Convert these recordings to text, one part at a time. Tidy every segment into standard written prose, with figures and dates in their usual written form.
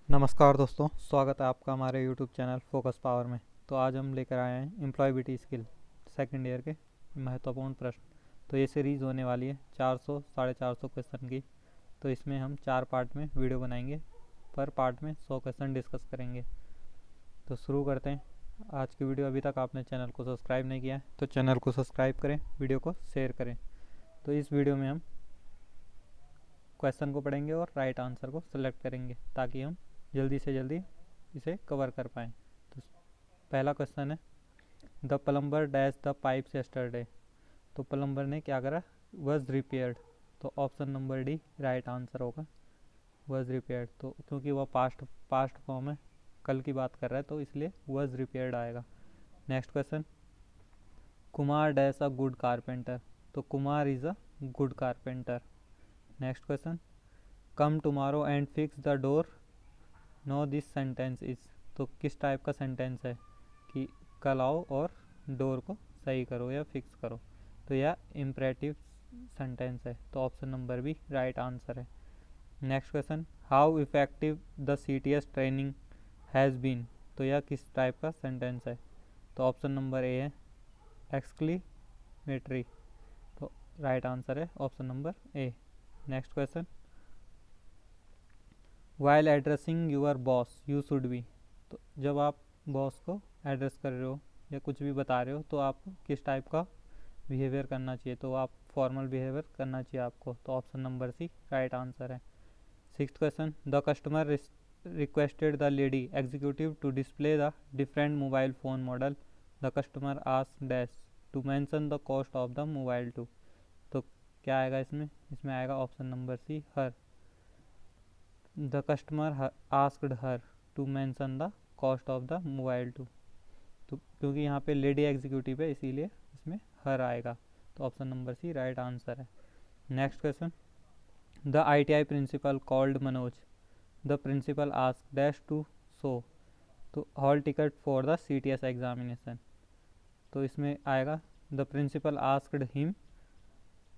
नमस्कार दोस्तों, स्वागत है आपका हमारे YouTube चैनल फोकस पावर में। तो आज हम लेकर आए हैं एम्प्लॉयबिलिटी स्किल सेकंड ईयर के महत्वपूर्ण प्रश्न। तो ये सीरीज़ होने वाली है 400 450 क्वेश्चन की। तो इसमें हम 4 पार्ट में वीडियो बनाएंगे, पर पार्ट में 100 क्वेश्चन डिस्कस करेंगे। तो शुरू करते हैं आज की वीडियो। अभी तक आपने चैनल को सब्सक्राइब नहीं किया है तो चैनल को सब्सक्राइब करें, वीडियो को शेयर करें। तो इस वीडियो में हम क्वेश्चन को पढ़ेंगे और राइट आंसर को सेलेक्ट करेंगे ताकि हम जल्दी से जल्दी इसे कवर कर पाएँ। तो पहला क्वेश्चन है, the plumber dash the pipes yesterday. तो प्लम्बर ने क्या करा? Was repaired. तो option number D right answer होगा, वॉज रिपेयर्ड। तो क्योंकि वह पास्ट फॉर्म है, कल की बात कर रहा है, तो इसलिए वॉज रिपेयर्ड आएगा। Next question, Kumar dash a good carpenter. तो Kumar is a good carpenter. Next question, come tomorrow and fix the door. No this sentence is. तो किस टाइप का सेंटेंस है कि कल आओ और डोर को सही करो या फिक्स करो। तो यह इम्परेटिव सेंटेंस है, तो option number B right answer है। Next question, how effective the CTS training has been. तो यह किस टाइप का सेंटेंस है। तो ऑप्शन नंबर ए है एक्सक्लेमेटरी। तो राइट आंसर है option number A. Next question, while addressing your boss you should be. तो जब आप बॉस को एड्रेस कर रहे हो या कुछ भी बता रहे हो तो आपको किस टाइप का बिहेवियर करना चाहिए। तो आप फॉर्मल बिहेवियर करना चाहिए आपको। तो option number C right answer है। Sixth question, the customer requested the lady executive to display the different mobile phone model. The customer ask dash to mention the cost of the mobile too. तो क्या आएगा इसमें आएगा option number C her. The customer asked her to mention the cost of the mobile too. तो क्योंकि यहाँ पे lady executive है इसीलिए इसमें हर आएगा। तो option number C right answer है। Next question, the ITI principal called Manoj. The principal ask dash to show to hall ticket for the CTS examination. तो इसमें आएगा the principal asked him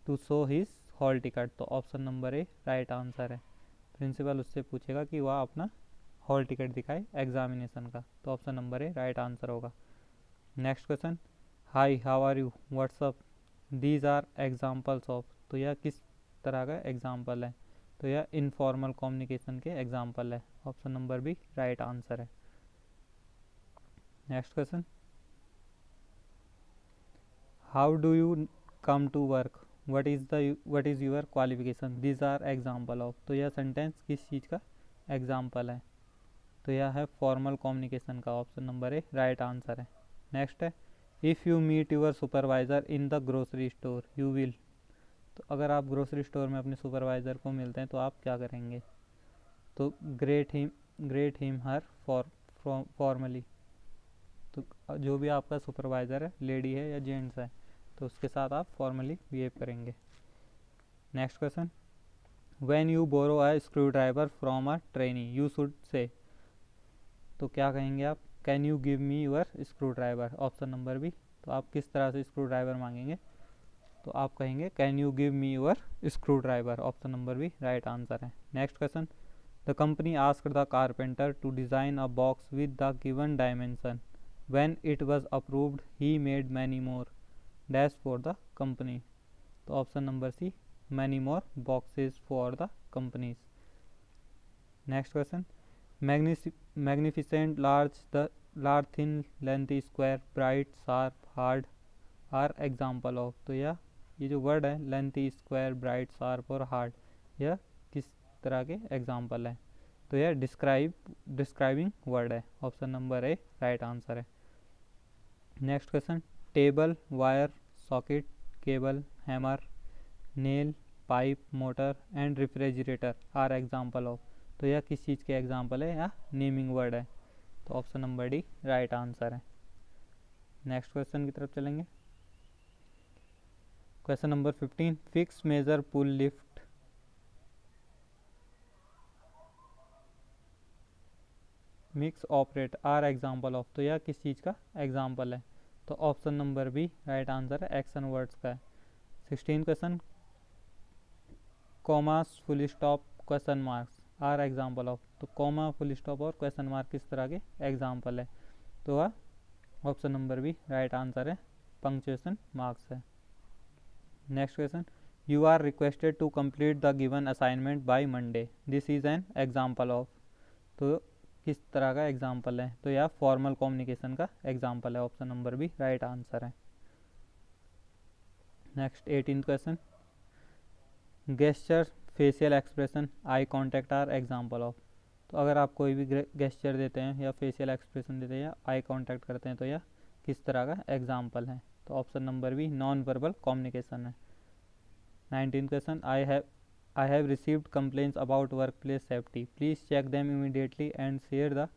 to show his hall ticket. तो option number A right answer है। Principal उससे पूछेगा कि वह अपना हॉल टिकट दिखाए एग्जामिनेशन का। तो option number A right answer होगा। Next question, hi how are you what's up these are examples of. तो यह किस तरह का एग्जाम्पल है। तो यह इनफॉर्मल कम्युनिकेशन के एग्जाम्पल है। Option number B right answer है। Next question, how do you come to work what is your qualification these are example of. तो यह सेंटेंस किस चीज़ का एग्जाम्पल है। तो यह है फॉर्मल कम्युनिकेशन का। Option number A right answer है। नेक्स्ट है, if you meet your supervisor in the grocery store you will. तो अगर आप ग्रोसरी स्टोर में अपने सुपरवाइज़र को मिलते हैं तो आप क्या करेंगे। तो ग्रेट हिम हर फॉर्मली। तो जो भी आपका सुपरवाइज़र है, लेडी है या जेंट्स है, तो उसके साथ आप फॉर्मली बिहेव करेंगे। Next question, when you borrow a screwdriver from a trainee you should say. तो क्या कहेंगे आप, can you give me your screwdriver. Option number B. तो आप किस तरह से स्क्रू ड्राइवर मांगेंगे। तो आप कहेंगे can you give me your screwdriver. Option number B right answer है। Next question, the company asked the carpenter to design a box with the given dimension when it was approved he made many more dash for the company. तो option number C many more boxes for the companies. Next question, magnificent large thin lengthy square bright sharp hard are example of. तो यह ये जो word है lengthy square bright sharp और hard, यह किस तरह के एग्जाम्पल है। तो यह डिस्क्राइबिंग वर्ड है। Option number A right answer है। Next question, table wire socket cable hammer nail pipe motor and refrigerator are example of. तो यह किस चीज़ के एग्जाम्पल है या नेमिंग वर्ड है। तो option number D right answer है। नेक्स्ट क्वेश्चन की तरफ चलेंगे। Question number 15, fix measure pull lift mix operate are example of. तो यह किस चीज़ का एग्जाम्पल है। तो option number B right answer है, एक्शन वर्ड्स का है। 16 question, commas full stop question marks are example of. तो कॉमा, फुल स्टॉप और क्वेश्चन मार्क किस तरह के एग्जाम्पल है? तो वह option number B right answer है, पंक्चुएशन मार्क्स है। Next question, you are requested to complete the given assignment by Monday, this is an example of. तो किस तरह का एग्जाम्पल है? तो यह फॉर्मल कम्युनिकेशन का एग्जाम्पल है, option number B right answer है। Next 18th question, gesture, facial expression, eye contact are example of. तो अगर आप कोई भी गेस्चर देते हैं या फेशियल एक्सप्रेशन देते हैं या आई कॉन्टैक्ट करते हैं तो यह किस तरह का एग्जाम्पल है? तो option number B non verbal communication है। 19th question, I have received complaints about work place safety, please check them immediately and share the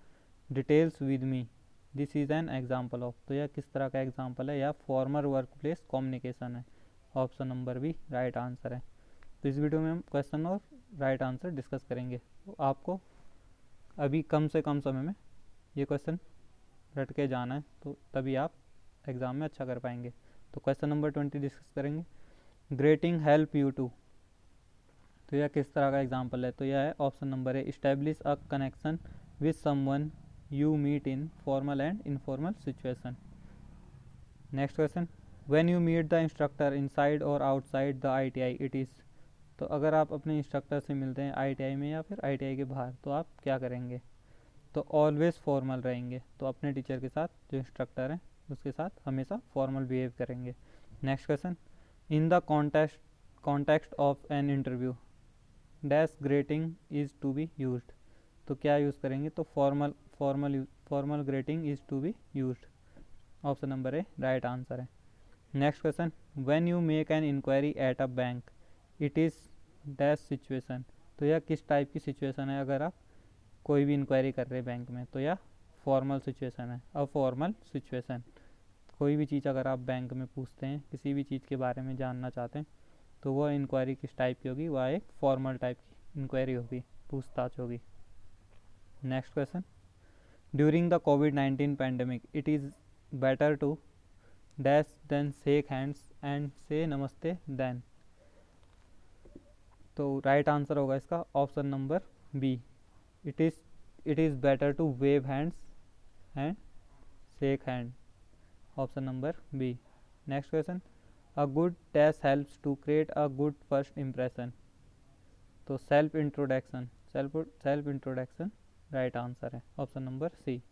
details with me, this is an example of. तो यह किस तरह का example है? यह formal work place communication है, option number B right answer है। तो इस वीडियो में हम क्वेश्चन और राइट आंसर डिस्कस करेंगे। तो आपको अभी कम से कम समय में ये क्वेश्चन रट के जाना है, तो तभी आप एग्ज़ाम में अच्छा कर पाएंगे। तो क्वेश्चन नंबर 20 डिस्कस करेंगे, ग्रेटिंग हेल्प यू टू। तो यह किस तरह का एग्जाम्पल है? तो यह है option number A establish a connection with someone you meet in formal and informal situation. Next question, when you meet the instructor inside or outside the ITI it is. तो अगर आप अपने इंस्ट्रक्टर से मिलते हैं ITI में या फिर ITI के बाहर, तो आप क्या करेंगे? तो ऑलवेज फॉर्मल रहेंगे। तो अपने टीचर के साथ, जो इंस्ट्रक्टर हैं उसके साथ हमेशा फॉर्मल बिहेव करेंगे। Next question, in the context of an interview dash greeting is to be used. तो क्या यूज़ करेंगे? तो formal greeting is to be used, option number A right answer है। Next question, when you make an enquiry at a bank it is dash situation. तो यह किस type की situation है? अगर आप कोई भी इंक्वायरी कर रहे हैं बैंक में तो यह फॉर्मल सिचुएशन है। अफॉर्मल सिचुएशन, कोई भी चीज़ अगर आप बैंक में पूछते हैं, किसी भी चीज़ के बारे में जानना चाहते हैं, तो वह इंक्वायरी किस टाइप की होगी? वह एक फॉर्मल टाइप की इंक्वायरी होगी, पूछताछ होगी। नेक्स्ट क्वेश्चन, ड्यूरिंग द कोविड-19 pandemic it is better to dash than shake hands and say नमस्ते देन। तो राइट आंसर होगा इसका option number B, it is better to wave hands and shake hand, option number B. Next question, a good dash helps to create a good first impression. तो self introduction right answer है, option number C.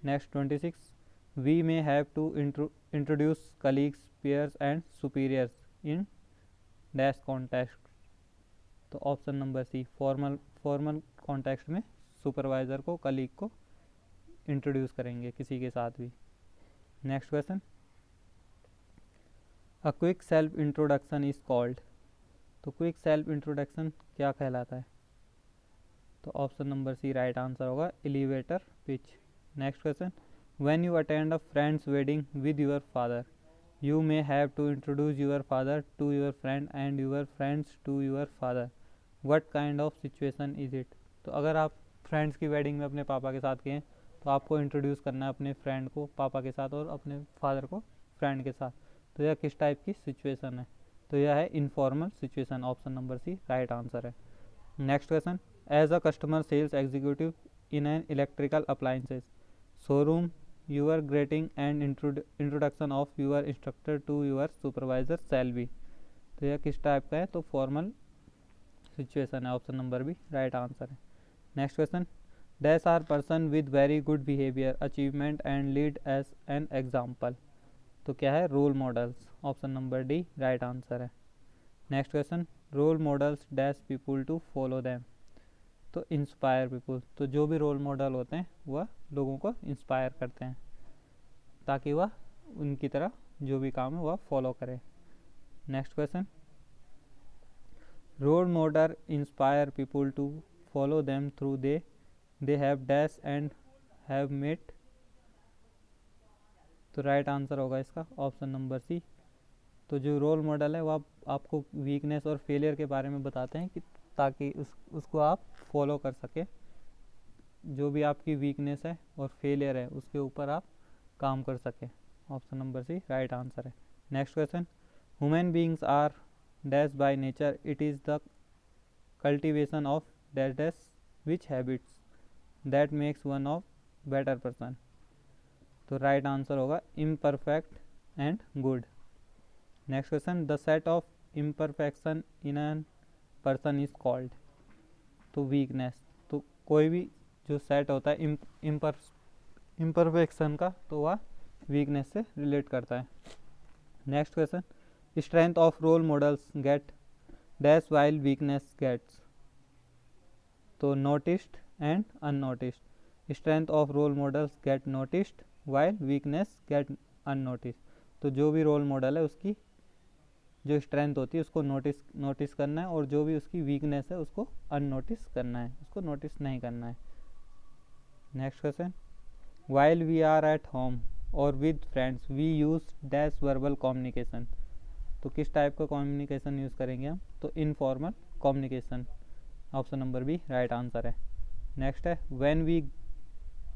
Next 26, we may have to introduce colleagues, peers and superiors in dash context. तो option number C, formal context में supervisor को, colleague को introduce करेंगे किसी के साथ भी। Next question, a quick self introduction is called. तो क्विक सेल्फ इंट्रोडक्शन क्या कहलाता है? तो option number C right answer होगा, elevator pitch. Next question, when you attend a friend's wedding with your father you may have to introduce your father to your friend and your friends to your father, what kind of situation is it. तो अगर आप friends की wedding में अपने पापा के साथ गए तो आपको इंट्रोड्यूस करना है अपने फ्रेंड को पापा के साथ और अपने फादर को फ्रेंड के साथ। तो यह किस टाइप की सिचुएशन है? तो यह है informal situation, option number C right answer है। Next question, as a customer sales executive in an electrical appliances showroom your greeting and introduction of your instructor to your supervisor shall be. तो यह किस type का है? तो formal situation है, option number B right answer है। Next question, dash are person with very good behaviour, achievement and lead as an example. तो क्या है? Role models, option number D right answer है। Next question, role models dash people to follow them. तो inspire people, तो जो भी role model होते हैं वह लोगों को इंस्पायर करते हैं ताकि वह उनकी तरह जो भी काम है वह फॉलो करें। Next question, role model inspire people to follow them through they have dash and have met. तो राइट आंसर होगा इसका ऑप्शन नंबर सी। तो जो रोल मॉडल है वो आपको वीकनेस और फेलियर के बारे में बताते हैं कि ताकि उसको आप फॉलो कर सके। जो भी आपकी वीकनेस है और फेलियर है उसके ऊपर आप काम कर सके, option number C right answer है। Next question, human beings are dash by nature it is the cultivation of dash dash which habits. That makes one of better person. तो राइट आंसर होगा imperfect and good. Next question, the set of imperfection in an person is called. तो weakness, तो कोई भी जो set होता है imperfection का, तो वह वीकनेस से रिलेट करता है। Next question, strength of role models get dash while weakness gets. तो noticed and unnoticed. Strength of role models get noticed while weakness get unnoticed. तो जो भी रोल मॉडल है उसकी जो स्ट्रेंथ होती है उसको नोटिस करना है, और जो भी उसकी वीकनेस है उसको अननोटिस करना है, उसको नोटिस नहीं करना है। Next question, while we are at home or with friends we use dash verbal communication. तो किस टाइप का कम्युनिकेशन यूज़ करेंगे हम? तो informal communication. Option number B right answer है। नेक्स्ट है, when we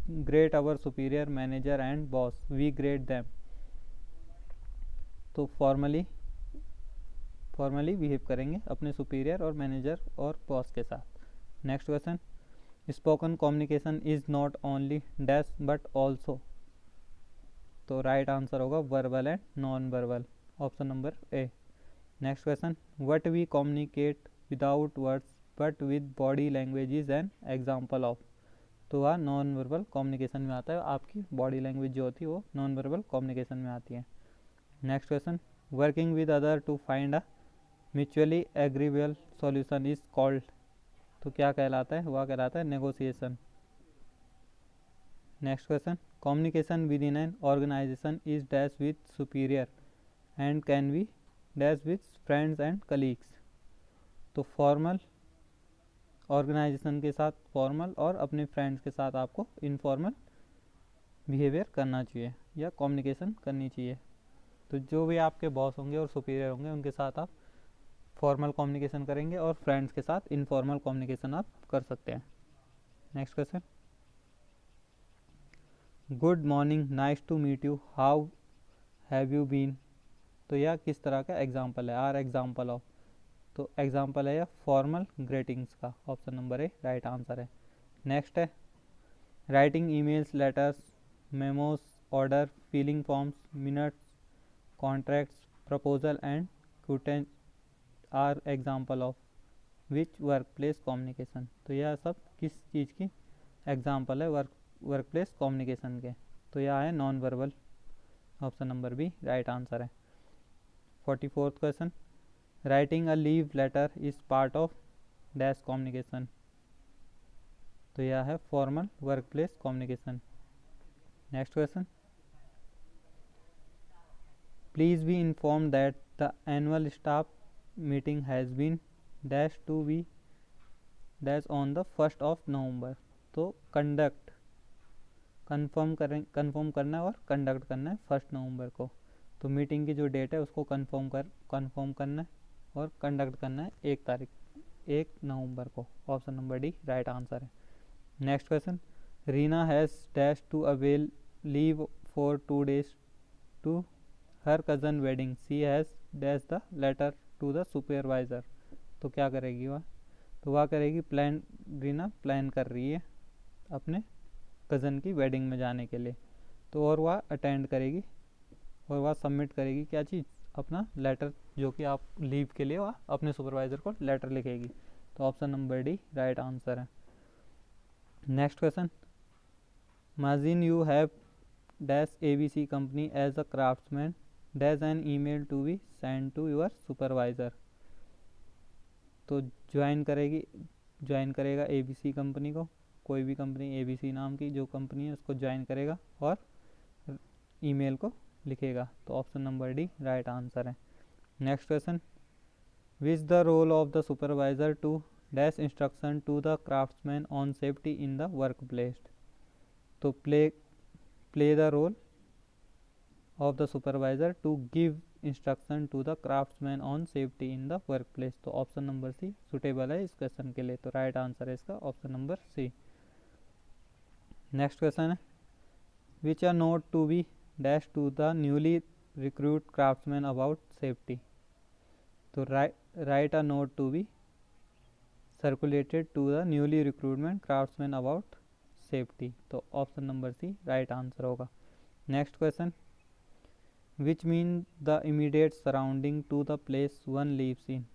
greet our superior manager and boss we greet them. तो formally behave करेंगे अपने सुपीरियर और मैनेजर और बॉस के साथ। Next question, spoken communication is not only dash but also. तो राइट आंसर होगा verbal and non verbal. Option number A. Next question, what we communicate without words but with body language is an example of. तो वह non verbal communication में आता है, आपकी body language जो होती है वो नॉन वर्बल कम्युनिकेशन में आती है। Next question, working with other to find a mutually agreeable solution is called. तो क्या कहलाता है? वह कहलाता है negotiation. Next question, communication with in an organization is dash with superior and can be dash with friends and colleagues. तो formal organization के साथ फॉर्मल, और अपने फ्रेंड्स के साथ आपको इनफॉर्मल बिहेवियर करना चाहिए या कम्युनिकेशन करनी चाहिए। तो जो भी आपके बॉस होंगे और सुपीरियर होंगे उनके साथ आप फॉर्मल कम्युनिकेशन करेंगे, और फ्रेंड्स के साथ इनफॉर्मल कम्युनिकेशन आप कर सकते हैं। Next question, good morning, nice to meet you, how have you been. तो यह किस तरह का एग्जाम्पल है? Are example of. तो एग्जाम्पल है यह फॉर्मल ग्रीटिंग्स का। Option number A right answer है। नेक्स्ट है, writing emails, letters, memos, order, filling forms, minutes, contracts, proposal and quittance are example of which work place communication. तो यह सब किस चीज़ की एग्जाम्पल है वर्क प्लेस कम्युनिकेशन के? तो यह है non verbal. Option number B right answer है। 44th question, writing a leave letter is part of dash communication. तो यह है formal work place communication. Next question, please be inform that the annual staff meeting has been dash to be dash on the 1st of November। तो conduct confirm करना है और conduct करना है 1 नवंबर को। तो मीटिंग की जो डेट है उसको कंफर्म करना है और कंडक्ट करना है 1 नवंबर को। Option number D right answer है। Next question, Reena has dash to avail leave for 2 days to her cousin wedding, she has dash the letter to the supervisor. तो क्या करेगी वह? तो वह करेगी प्लान, रीना प्लान कर रही है अपने कज़न की वेडिंग में जाने के लिए। तो और वह अटेंड करेगी और वह सबमिट करेगी क्या चीज़? अपना लेटर, जो कि आप लीव के लिए वह अपने सुपरवाइज़र को लेटर लिखेगी। तो option number D right answer है। Next question, imagine you have dash ABC company as a craftsman dash an email to be send to your supervisor. तो ज्वाइन करेगा ABC कंपनी को, कोई भी कंपनी ABC नाम की जो कंपनी है उसको ज्वाइन करेगा और ईमेल को लिखेगा। तो option number D right answer है। Next question, which the role of the supervisor to dash instruction to the craftsman on safety in the work place. तो play the role of the supervisor to give instruction to the craftsman on safety in the work place. तो option number C suitable है इस question के लिए। तो right answer है इसका option number C. Next question है, which are note to be dash to the newly recruit craftsman about safety. तो write a note to be circulated to the newly recruitment craftsman about safety. तो option number C right answer होगा। Next question, which mean the immediate surrounding to the place one lives in.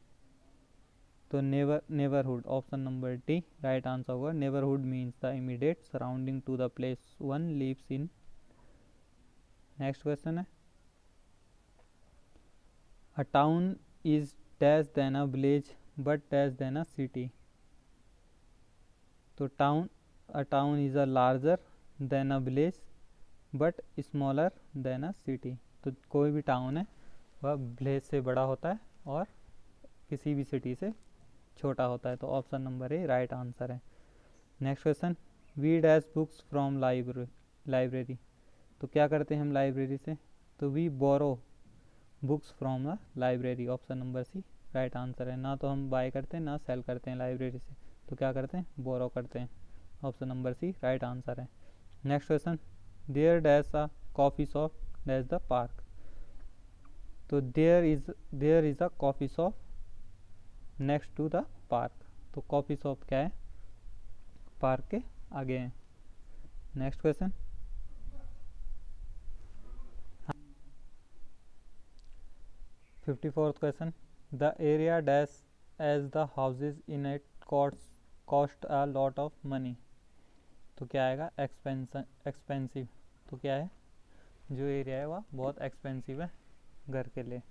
तो neighbourhood, option number D right answer होगा। Neighbourhood means the immediate surrounding to the place one lives in. Next question है, a town is dash than a village but dash than a city. तो a town is a larger than a village but smaller than a city. तो कोई भी town है वह village से बड़ा होता है और किसी भी सिटी से छोटा होता है। तो option number A right answer है। Next question, we dash books from library. तो क्या करते हैं हम लाइब्रेरी से, तो we borrow books from the library. Option number C right answer है। ना तो हम बाय करते हैं ना सेल करते हैं लाइब्रेरी से, तो क्या करते हैं, बोरो करते हैं। Option number C right answer है। Next question, there dash a coffee shop dash the park. तो there is a coffee shop next to the park. तो कॉफ़ी शॉप क्या है, पार्क के आगे है। Next question, 54th question, the area dash as the houses in it cost a lot of money. तो क्या आएगा, एक्सपेंसिव। तो क्या है, जो एरिया है वह बहुत एक्सपेंसिव है घर के लिए।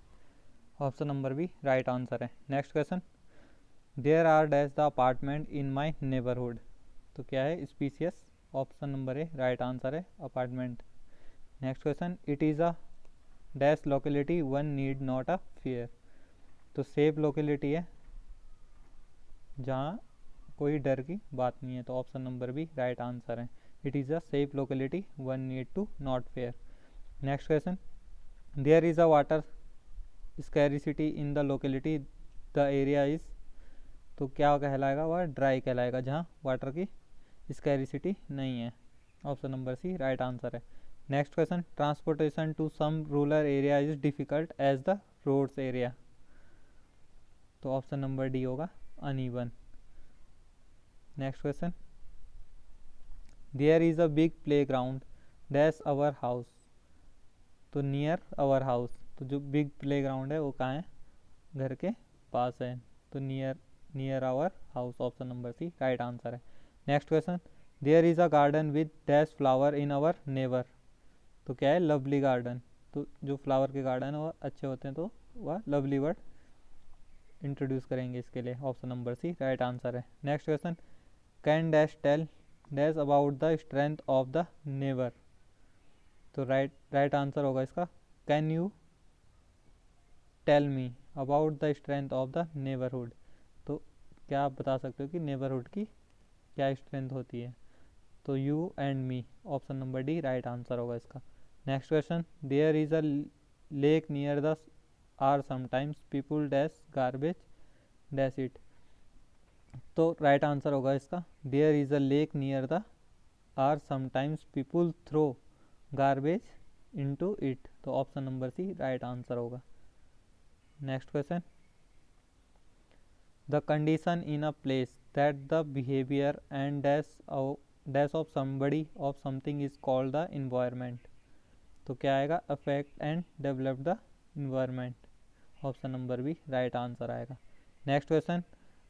Option number B right answer है। Next question, there are dash the apartment in my neighbourhood. तो क्या है, spacious. Option number A right answer है, apartment. Next question, it is a dash locality one need not a fear. तो safe locality है जहाँ कोई डर की बात नहीं है। तो option number B right answer है, it is a safe locality one need to not fair. Next question, there is a water scarcity in the locality the area is. तो क्या कहलाएगा, वह ड्राई कहलाएगा जहाँ वाटर की स्कैरिसिटी नहीं है। Option number C right answer है। Next question, transportation to some rural area is difficult as the roads area. तो ऑप्शन नंबर डी होगा, uneven. Next question, there is a big playground dash our house. तो near our house. तो जो big play ground है वो कहाँ है, घर के पास है। तो near our house. Option number C right answer है। Next question, there is a garden with dash flower in our neighbour. तो क्या है, लवली गार्डन। तो जो फ्लावर के गार्डन है वह अच्छे होते हैं, तो वह लवली वर्ड इंट्रोड्यूस करेंगे इसके लिए। Option number C right answer है। Next question, can dash tell dash about the strength of the neighbour. तो राइट आंसर होगा इसका, can you tell me about the strength of the neighbourhood. तो क्या आप बता सकते हो कि नेबरहुड की क्या स्ट्रेंथ होती है। तो you and me. Option number D right answer होगा इसका। Next question, there is a lake near the are sometimes people dash garbage dash it. तो राइट आंसर होगा इसका, there is a lake near the are sometimes people throw garbage into it. तो option number C right answer होगा। Next question, the condition in a place that the behaviour and dash of somebody of something is called the environment. तो क्या आएगा, affect and develop the environment. Option number B right answer आएगा। Next question,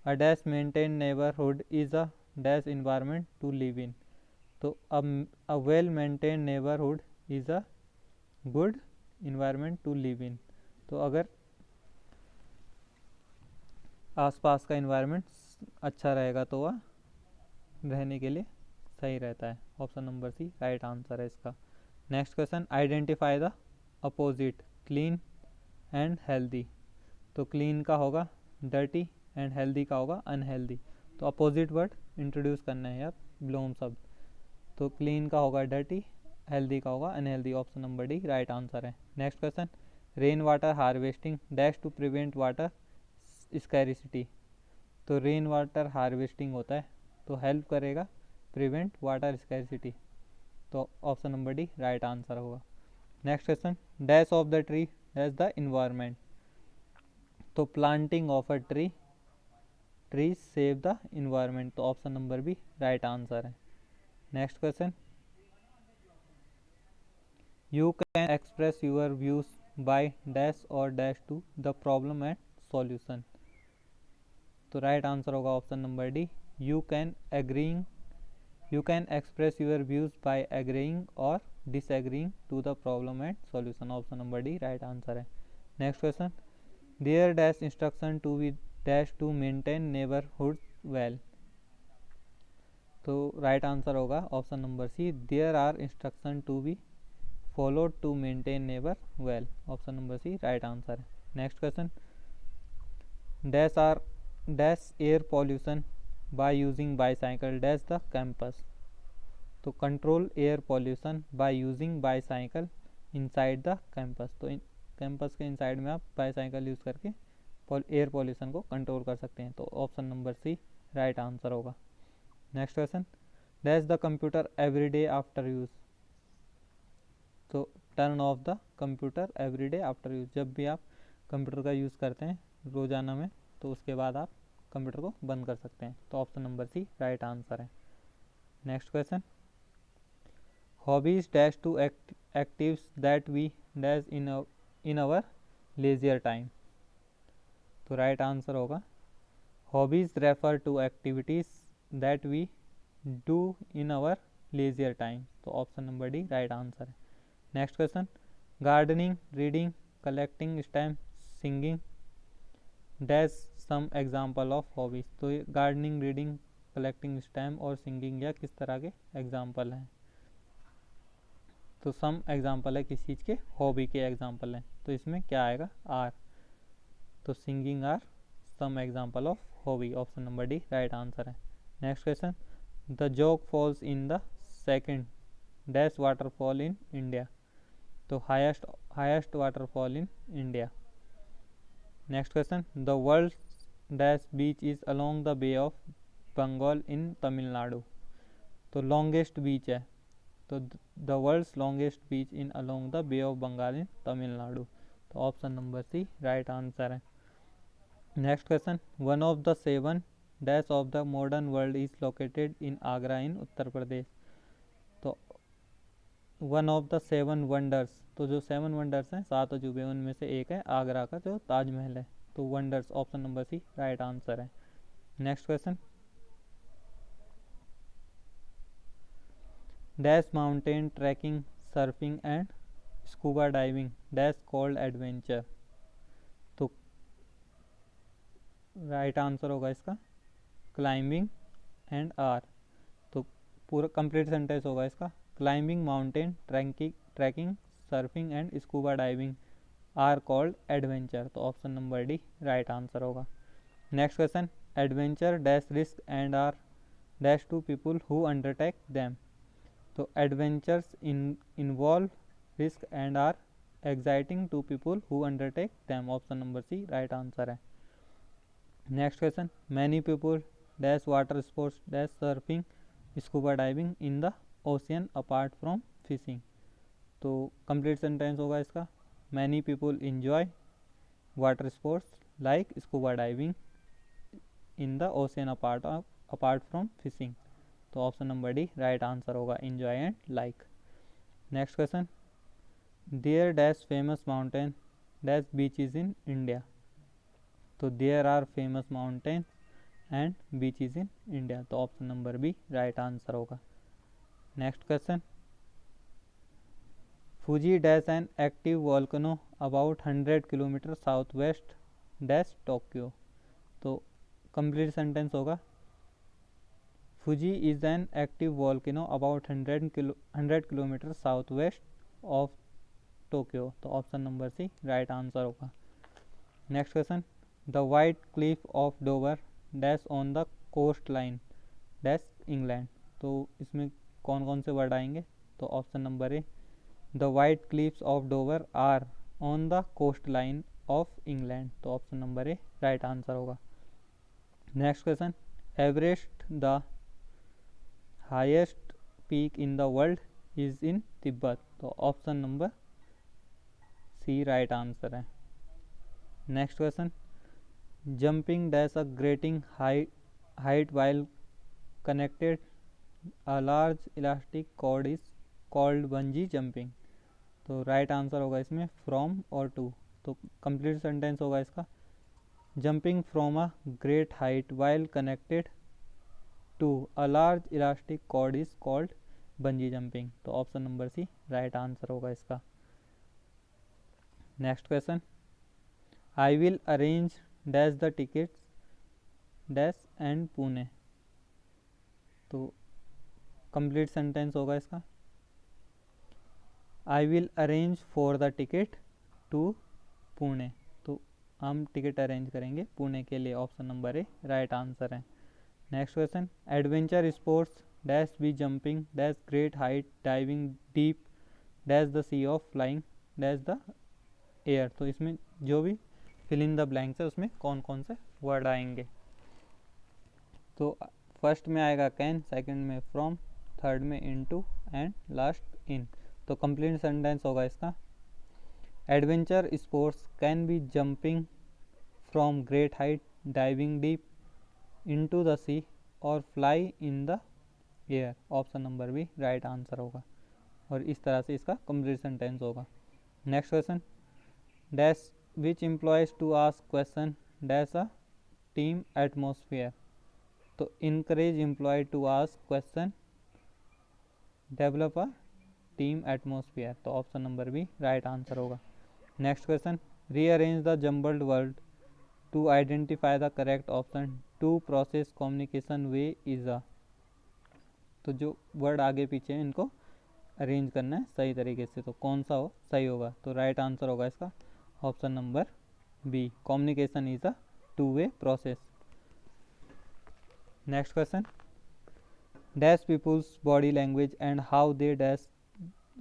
a dash maintain neighbourhood is a dash environment to live in. तो a well maintain neighbourhood is a good environment to live in. तो अगर आसपास का environment अच्छा रहेगा तो वह रहने के लिए सही रहता है। Option number C right answer है इसका। Next question, identify the opposite clean and healthy. तो क्लीन का होगा डर्टी एंड हेल्दी का होगा अनहेल्दी। तो अपोजिट वर्ड इंट्रोड्यूस करना है आप, ब्लोम शब्द। तो क्लीन का होगा डर्टी, हेल्दी का होगा unhealthy. Option number D right answer है। Next question, rain water harvesting dash to prevent water scarcity. तो रेन वाटर हार्वेस्टिंग होता है तो हेल्प करेगा प्रिवेंट वाटर स्कैरिसिटी। तो option number D right answer होगा। Next question, dash of the tree dash the environment. तो planting of a tree save the environment. तो option number B right answer है। Next question, you can express your views by dash और dash to the problem and solution. तो right answer होगा option number D, you can agreeing, you can express your views by agreeing और disagreeing to the problem and solution. Option number D right answer है। Next question, there dash instruction to be dash to maintain neighbourhood well. तो right answer होगा option number C, there are instruction to be followed to maintain neighbour well. Option number C right answer है। Next question, dash are dash air pollution by using bicycle dash the campus. तो control air pollution by using bicycle inside the campus. तो campus के inside में आप bicycle use करके air pollution को control कर सकते हैं। तो option number C right answer होगा। Next question, dash the computer every day after use. तो turn off the computer every day after use, जब भी आप कंप्यूटर का यूज़ करते हैं रोज़ाना में तो उसके बाद आप कंप्यूटर को बंद कर सकते हैं। तो option number C right answer है। Next question, hobbies dash to actives that we dash in our leisure time. तो राइट आंसर होगा, hobbies refer to activities that we do in our leisure time. तो option number D right answer है। Next question, gardening, reading, collecting stamp, singing dash some example of hobbies. तो ये gardening, reading, collecting stamp और singing या किस तरह के example हैं। तो सम एग्जाम्पल है किस चीज़ के, हॉबी के एग्जाम्पल हैं। तो इसमें क्या आएगा, आर। तो singing are some example of hobby. Option number D right answer है। Next question, the Jog falls in the second dash waterfall in India. तो highest waterfall in India. Next question, the world dash beach is along the Bay of Bengal in Tamil Nadu. तो longest beach है, तो the world's longest beach in along the Bay of Bengal in Tamil Nadu. तो option number C right answer है। Next question, one of the seven dash of the modern world is located in Agra in Uttar Pradesh. तो one of the seven wonders, तो जो seven wonders हैं, सात अजूबे, उनमें से एक है आगरा का जो ताजमहल है। तो wonders, option number C right answer है। Next question, dash mountain trekking, surfing and scuba diving dash called adventure. तो राइट आंसर होगा इसका क्लाइंबिंग एंड आर। तो पूरा कंप्लीट सेंटेंस होगा इसका, climbing mountain, trekking, surfing and scuba diving are called adventure. तो option number D right answer होगा। Next question, adventure dash risk and are dash to people who undertake them. तो adventures involve risk and are exciting to people who undertake them. Option number C right answer है। Next question, many people dash water sports dash surfing scuba diving in the ocean apart from fishing. तो complete sentence होगा इसका, many people enjoy water sports like scuba diving in the ocean apart from fishing. तो option number D right answer होगा, enjoy and like. Next question, there dash famous mountain dash beaches in India. तो there are famous mountain and beaches in India. तो option number B right answer होगा। Next question, Fuji dash an active volcano about 100 kilometre south west dash Tokyo. तो complete sentence होगा, Fuji is an active volcano about 100 kilometre south west of Tokyo. तो option number C right answer होगा। Next question, the white cliff of Dover dash on the coast line dash England. तो इसमें कौन कौन से word आएंगे, तो option number A, the white cliffs of Dover are on the coast line of England. तो option number A right answer होगा। Next question, Everest the highest peak in the world is in Tibet. तो option number C right answer है। Next question, jumping dash a grating height while connected a large elastic cord is called bungee jumping. तो right answer होगा इसमें from और to. तो complete sentence होगा इसका, jumping from a great height while connected to a large elastic cord is called bungee jumping. तो option number C right answer होगा इसका। Next question, I will arrange dash the tickets dash and Pune. तो complete sentence होगा इसका, I will arrange for the ticket to Pune. तो हम ticket arrange करेंगे पुणे के लिए, option number A right answer है। Next question, adventure sports dash be jumping dash great height diving deep dash the sea of flying dash the air. तो इसमें जो भी फिल इन द ब्लैंक्स है उसमें कौन कौन से वर्ड आएंगे। तो फर्स्ट में आएगा कैन, सेकंड में फ्रॉम, थर्ड में इनटू एंड लास्ट इन। तो कंप्लीट सेंटेंस होगा इसका, adventure sports can be jumping from great height diving deep into the sea और fly in the air. Option number B right answer होगा और इस तरह से इसका कंप्लीट सेंटेंस होगा। Next question, dash which employees to ask question dash a team atmosphere. तो encourage employee to ask question develop a team atmosphere. तो option number B right answer होगा। Next question, rearrange the jumbled word to identify the correct option to process communication way is a. तो जो word आगे पीछे इनको arrange करना है सही तरीके से, तो कौन सा हो सही होगा। तो राइट आंसर होगा इसका option number B, communication is a two way process. Next question, dash people's body language and how they dash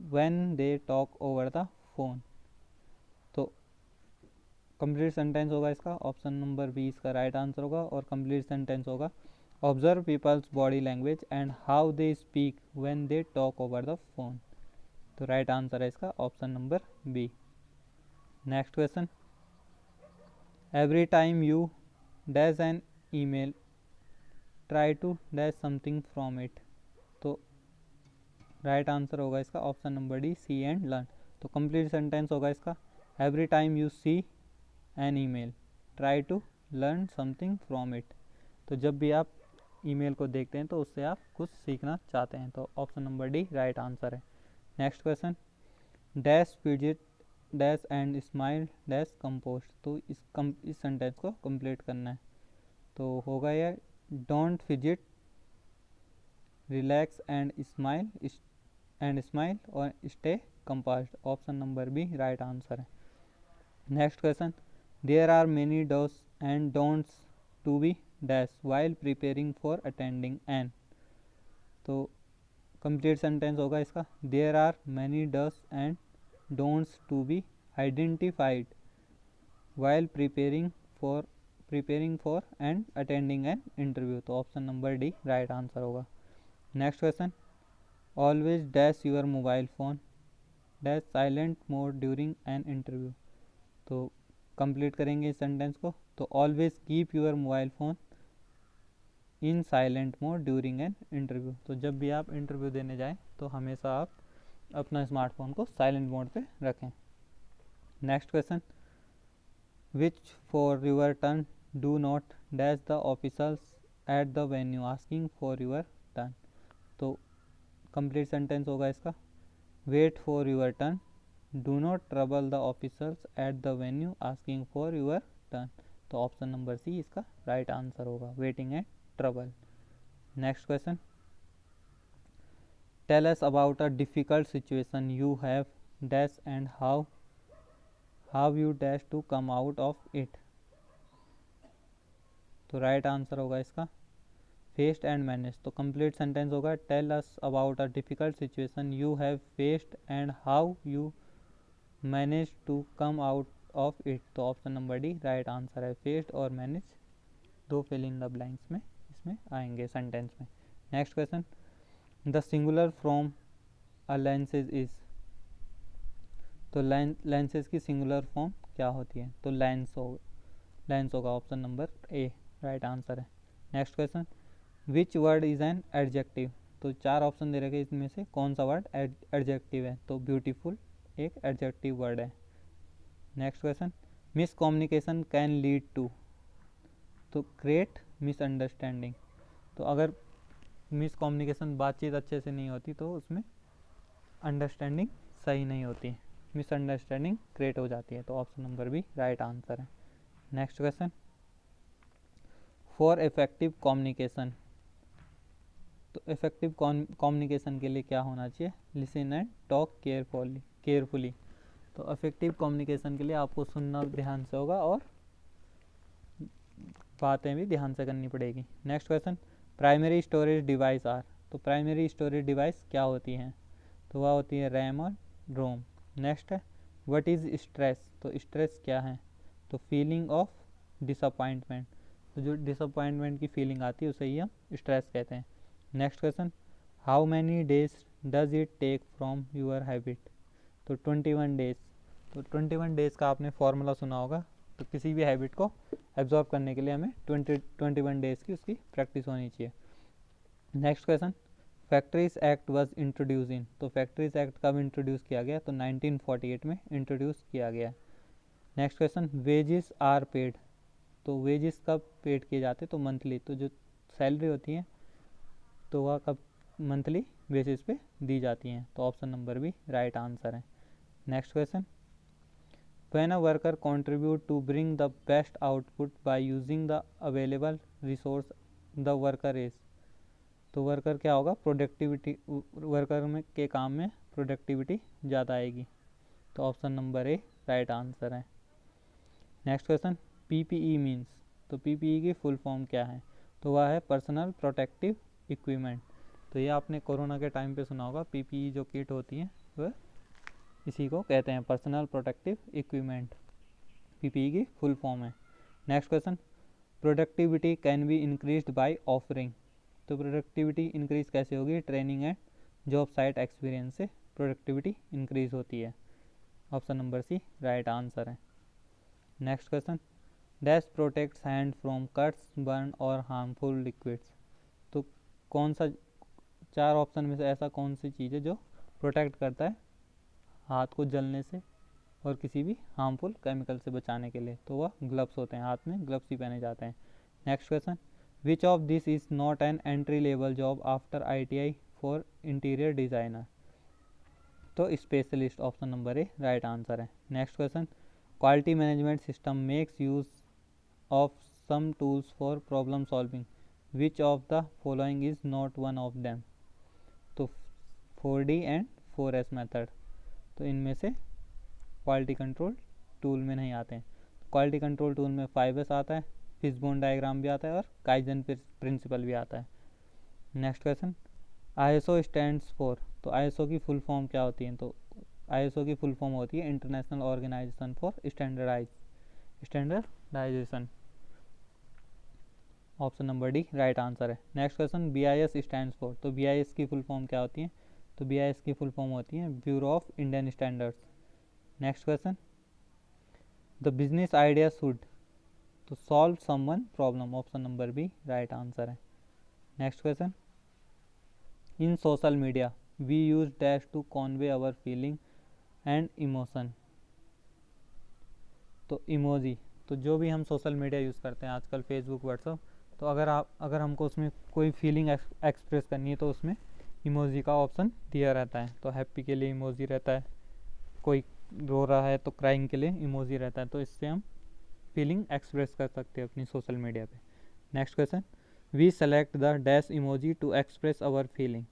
when they talk over the phone. तो कंप्लीट सेंटेंस होगा इसका, ऑप्शन नंबर बी इसका right answer होगा और complete sentence होगा, observe people's body language and how they speak when they talk over the phone. तो right answer है इसका option number B. Next question, every time you dash an email try to dash something from it. तो right answer होगा इसका option number D, see and learn. तो complete sentence होगा इसका, every time you see an email try to learn something from it. तो जब भी आप ईमेल को देखते हैं तो उससे आप कुछ सीखना चाहते हैं। तो option number D right answer है। Next question, dash fidget dash and smile dash composed. तो इस सेंटेंस को कंप्लीट करना है। तो होगा यह, don't fidget relax and smile और stay composed. Option number B right answer है। Next question, there are many dos and don'ts to be dash while preparing for attending an. तो कंप्लीट सेंटेंस होगा इसका, there are many dos and don'ts to be identified while preparing for and attending an interview. तो option number D right answer होगा। Next question, always dash your mobile phone dash silent mode during an interview. तो complete करेंगे इस sentence को, तो always keep your mobile phone in silent mode during an interview. तो जब भी आप इंटरव्यू देने जाएं तो हमेशा आप अपना स्मार्टफोन को साइलेंट मोड पे रखें। Next question, which for your turn do not dash the officers at the venue asking for your turn. तो कंप्लीट सेंटेंस होगा इसका, wait for your turn do not trouble the officers at the venue asking for your turn. तो option number C इसका right answer होगा, waiting at trouble. Next question, tell us about a difficult situation you have dash and how you dash to come out of it. तो right answer होगा इसका faced and manage. तो complete sentence होगा, tell us about a difficult situation you have faced and how you manage to come out of it. तो option number D right answer है, faced और manage दो fill in the blanks में इसमें आएंगे sentence में। Next question, the singular from a lenses is. तो lenses की सिंगुलर फॉर्म क्या होती है। तो लेंस होगा option number A right answer है। Next question, which word is an adjective. तो 4 ऑप्शन दे रखे, इसमें से कौन सा वर्ड एडजेक्टिव है, तो ब्यूटीफुल एक एडजेक्टिव वर्ड है। Next question, miss communication can lead to, तो क्रिएट मिसअंडरस्टैंडिंग। तो अगर मिस कम्युनिकेशन, बातचीत अच्छे से नहीं होती तो उसमें अंडरस्टैंडिंग सही नहीं होती, मिसअंडरस्टैंडिंग क्रिएट हो जाती है। तो option number B right answer है। Next question, for effective communication, तो इफेक्टिव कम्युनिकेशन के लिए क्या होना चाहिए, लिसन एंड टॉक केयरफुली। तो इफेक्टिव कम्युनिकेशन के लिए आपको सुनना ध्यान से होगा और बातें भी ध्यान से करनी पड़ेगी। Next question, primary storage device are, तो प्राइमरी स्टोरेज डिवाइस क्या होती हैं, तो वह होती है रैम और रोम। नेक्स्ट है, व्हाट इज़ स्ट्रेस, तो स्ट्रेस क्या है, तो फीलिंग ऑफ डिसअपॉइंटमेंट, तो जो डिसअपॉइंटमेंट की फीलिंग आती है उसे ही हम स्ट्रेस कहते हैं। Next question, how many days does it take from your habit, तो 21 डेज, तो 21 डेज का आपने फॉर्मूला सुना होगा। तो किसी भी हैबिट को एब्जॉर्ब करने के लिए हमें 21 डेज की उसकी प्रैक्टिस होनी चाहिए। Next question, factories act was introduce इन, तो फैक्ट्रीज एक्ट कब इंट्रोड्यूस किया गया, तो 1948 में इंट्रोड्यूस किया गया। Next question, wages are paid, तो वेजेस कब पेड किए जाते, तो मंथली, तो जो सैलरी होती है तो वह कब मंथली बेसिस पे दी जाती हैं। तो ऑप्शन नंबर भी राइट आंसर है। Next question, when a worker contribute to bring the best output by using the available resource the worker is, तो वर्कर क्या होगा, प्रोडक्टिविटी, वर्कर में के काम में प्रोडक्टिविटी ज़्यादा आएगी। तो option number A right answer है। नेक्स्ट क्वेश्चन, पीपीई मीन्स, तो पीपीई की फुल फॉर्म क्या है, तो वह है पर्सनल प्रोटेक्टिव इक्विपमेंट। तो ये आपने कोरोना के टाइम पे सुना होगा, पीपीई जो किट होती है वह इसी को कहते हैं, पर्सनल प्रोटेक्टिव इक्विपमेंट, पीपीई की फुल फॉर्म है। Next question, productivity can be increased by offering, तो प्रोडक्टिविटी इंक्रीज कैसे होगी, training and job site experience से प्रोडक्टिविटी इंक्रीज होती है। Option number C right answer है। Next question, dash protects hand from cuts burn और harmful liquids, तो कौन सा, 4 ऑप्शन में से ऐसा कौन सी चीज़ है जो प्रोटेक्ट करता है हाथ को जलने से और किसी भी हार्मफुल केमिकल से बचाने के लिए, तो वह ग्लव्स होते हैं, हाथ में ग्लव्स ही पहने जाते हैं। Next question, which of this is not an entry level job after ITI for interior designer, तो specialist, option number A right answer है। Next question, quality management system makes use of some tools for problem solving, which of the following is not one of them, तो 4D and 4S method, तो इनमें से quality control tool में नहीं आते हैं। Quality control tool में 5S आता है, फिशबोन डायग्राम भी आता है और काइजन प्रिंसिपल भी आता है। Next question, ISO stands for, तो ISO की फुल फॉर्म क्या होती है, तो ISO की फुल फॉर्म होती है international organisation for standardisation. Option number D right answer है। Next question, BIS stands for, तो BIS की फुल फॉर्म क्या होती है, तो BIS की फुल फॉर्म होती है bureau of Indian standards. Next question, the business idea should, तो solve someone problem, option number B right answer है। Next question, in social media we use dash to convey our feeling and emotion, तो emoji, तो जो भी हम social media use करते हैं आजकल, फेसबुक, व्हाट्सअप, तो अगर हमको उसमें कोई फीलिंग एक्सप्रेस करनी है तो उसमें इमोजी का ऑप्शन दिया रहता है। तो हैप्पी के लिए इमोजी रहता है, कोई रो रहा है तो क्राइंग के लिए इमोजी रहता है, तो इससे हम फीलिंग एक्सप्रेस कर सकते हैं अपनी सोशल मीडिया पे। Next question, we select the dash emoji to express our feeling,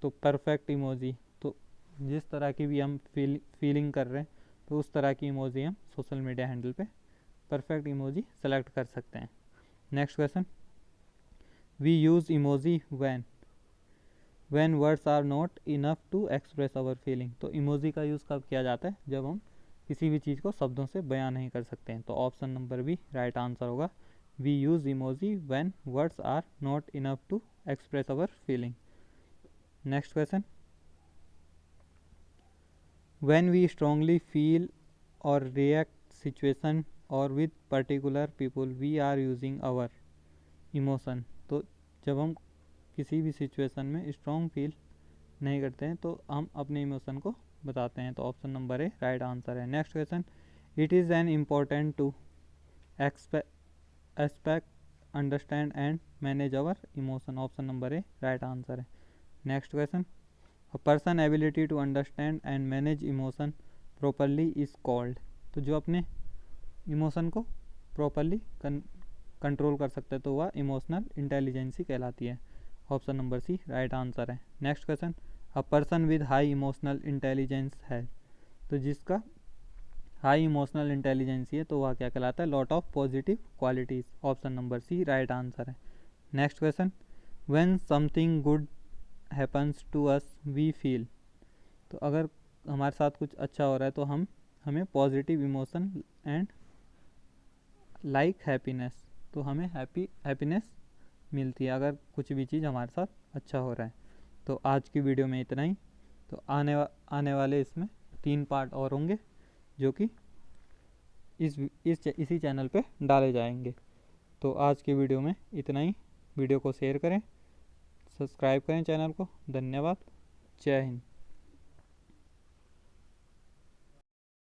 तो परफेक्ट इमोजी, तो जिस तरह की भी हम फीलिंग कर रहे हैं तो उस तरह की इमोजी हम सोशल मीडिया हैंडल पे परफेक्ट इमोजी सेलेक्ट कर सकते हैं। Next question, we use emoji when words are not enough to express our feeling, तो इमोजी का यूज़ कब किया जाता है, जब हम किसी भी चीज़ को शब्दों से बयान नहीं कर सकते हैं। तो option number B right answer होगा, we use emoji when words are not enough to express our feeling. Next question, when we strongly feel or react situation or with particular people we are using our emotion, तो जब हम किसी भी situation में strong feel नहीं करते हैं तो हम अपने इमोशन को बताते हैं। तो option number A right answer है। Next question, it is an important to expect understand and manage our emotion. Option number A right answer है। Next question, a person ability to understand and manage emotion properly is called. तो जो अपने emotion को properly control कर सकते हैं तो वह इमोशनल इंटेलिजेंसी कहलाती है। Option number C right answer है। Next question, a person with high emotional intelligence है। तो जिसका हाई इमोशनल इंटेलिजेंसी है तो वह क्या कहलाता है? Lot of positive qualities. Option number C right answer है। Next question, when something good happens to us we feel. तो अगर हमारे साथ कुछ अच्छा हो रहा है तो हमें positive emotion and like happiness, तो हमें हैप्पीनेस मिलती है अगर कुछ भी चीज़ हमारे साथ अच्छा हो रहा है। तो आज की वीडियो में इतना ही। तो आने वाले इसमें 3 पार्ट और होंगे जो कि इसी चैनल पे डाले जाएंगे। तो आज की वीडियो में इतना ही। वीडियो को शेयर करें, सब्सक्राइब करें चैनल को। धन्यवाद। जय हिंद।